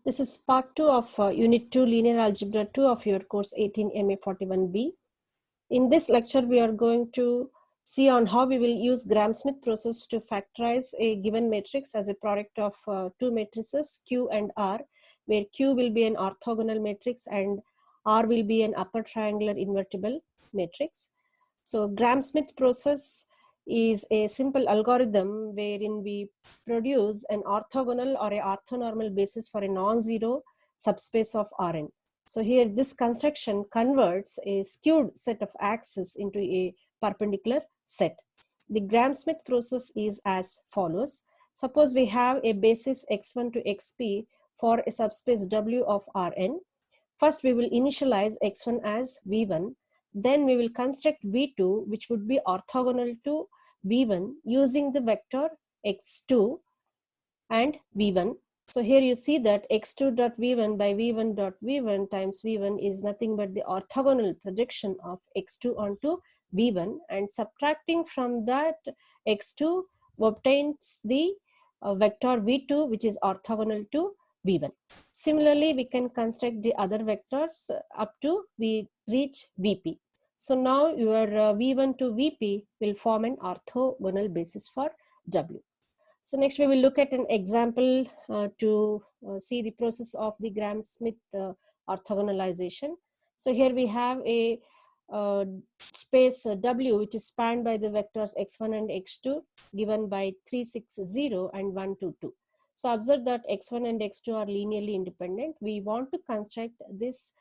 This is part 2 of Unit 2 Linear Algebra 2 of your course 18 MA41B. In this lecture, we are going to see on how we will use Gram-Schmidt process to factorize a given matrix as a product of two matrices Q and R, where Q will be an orthogonal matrix and R will be an upper triangular invertible matrix. So Gram-Schmidt process is a simple algorithm wherein we produce an orthogonal or a orthonormal basis for a non-zero subspace of Rn. So here this construction converts a skewed set of axes into a perpendicular set. The Gram-Schmidt process is as follows. Suppose we have a basis x1 to xp for a subspace W of Rn. First we will initialize x1 as v1. Then we will construct v2, which would be orthogonal to v1 using the vector x2 and v1. So here you see that x2.v1 by v1.v1 times v1 is nothing but the orthogonal projection of x2 onto v1, and subtracting from that x2 obtains the vector v2, which is orthogonal to v1. Similarly, we can construct the other vectors up to we reach vp. So now your v1 to vp will form an orthogonal basis for w. So next we will look at an example to see the process of the Gram-Schmidt orthogonalization. So here we have a space W which is spanned by the vectors x1 and x2 given by 3, 6, 0 and 1, 2, 2. So observe that x1 and x2 are linearly independent. We want to construct this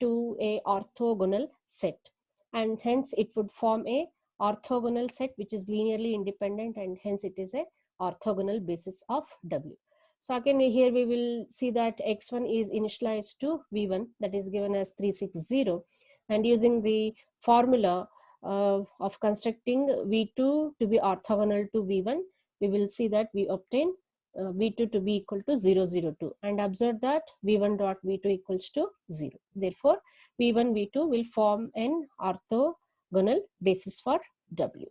to a orthogonal set, and hence it would form a orthogonal set which is linearly independent, and hence it is a orthogonal basis of W. So again here we will see that x1 is initialized to v1, that is given as 3, 6, 0, and using the formula of constructing v2 to be orthogonal to v1, we will see that we obtain v2 to be equal to 0, 0, 2, and observe that v1 dot v2 equals to 0. Therefore v1 v2 will form an orthogonal basis for W.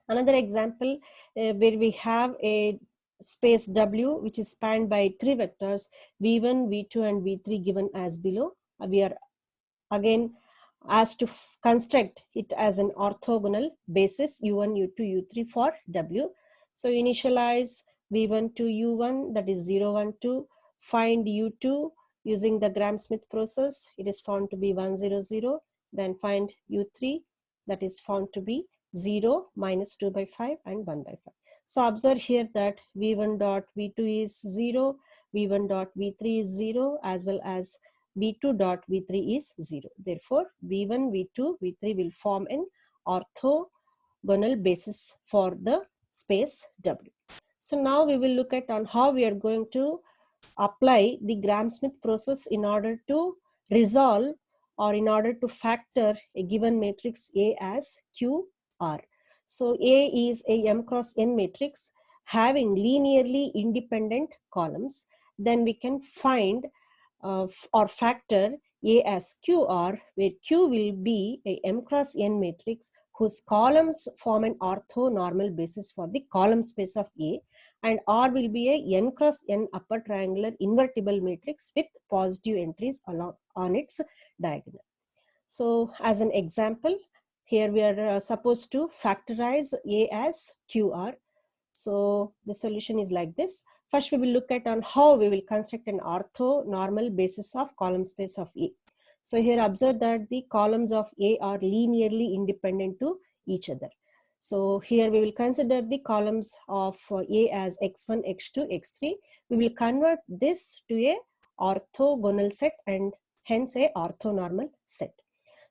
Another example where we have a space W which is spanned by three vectors v1, v2 and v3 given as below. We are again asked to construct it as an orthogonal basis u1, u2, u3 for W. So initialize v1 to u1, that is 0, 1, 2. Find u2 using the Gram-Schmidt process. It is found to be 1, 0, 0. Then find u3, that is found to be 0, minus 2 by 5 and 1 by 5. So observe here that v1 dot v2 is 0, v1 dot v3 is 0, as well as v2 dot v3 is 0. Therefore v1, v2, v3 will form an orthogonal basis for the space W. So now we will look at on how we are going to apply the Gram-Schmidt process in order to resolve or in order to factor a given matrix A as QR. So A is a M cross N matrix having linearly independent columns. Then we can find or factor A as QR, where Q will be a M cross N matrix whose columns form an orthonormal basis for the column space of A, and R will be a N cross N upper triangular invertible matrix with positive entries along on its diagonal. So as an example, here we are supposed to factorize A as QR. So the solution is like this. First we will look at on how we will construct an orthonormal basis of column space of A. So here observe that the columns of A are linearly independent to each other. So here we will consider the columns of A as x1, x2, x3. We will convert this to a orthogonal set and hence a orthonormal set.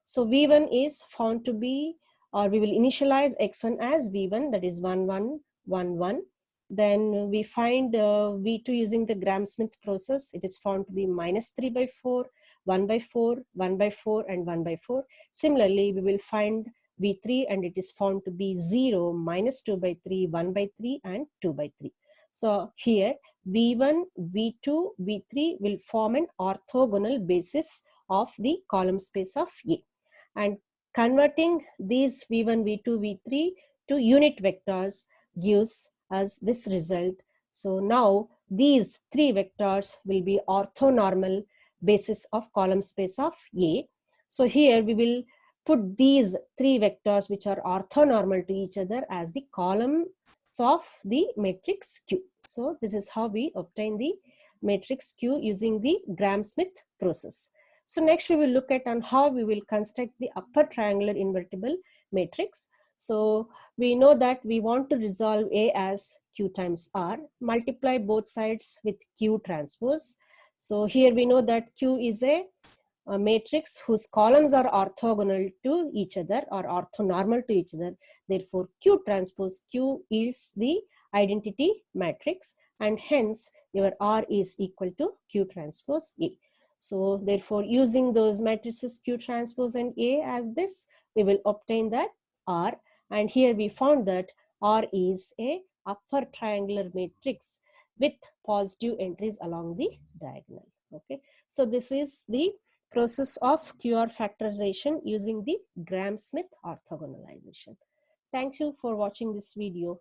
So v1 is found to be, or we will initialize x1 as v1, that is 1, 1, 1, 1. Then we find v2 using the Gram-Schmidt process. It is found to be minus 3 by 4, 1 by 4, 1 by 4 and 1 by 4. Similarly, we will find v3 and it is found to be 0, minus 2 by 3, 1 by 3 and 2 by 3. So here v1, v2, v3 will form an orthogonal basis of the column space of A. And converting these v1, v2, v3 to unit vectors gives us this result. So now these three vectors will be orthonormal basis of column space of A. So here we will put these three vectors which are orthonormal to each other as the columns of the matrix Q. So this is how we obtain the matrix Q using the Gram-Schmidt process. So next we will look at on how we will construct the upper triangular invertible matrix. So we know that we want to resolve A as Q times R, multiply both sides with Q transpose. So here we know that Q is a matrix whose columns are orthogonal to each other or orthonormal to each other. Therefore, Q transpose Q yields the identity matrix, and hence your R is equal to Q transpose A. So therefore, using those matrices Q transpose and A as this, we will obtain that R. And here we found that R is a upper triangular matrix with positive entries along the diagonal. Okay, so this is the process of QR factorization using the Gram-Schmidt orthogonalization. Thank you for watching this video.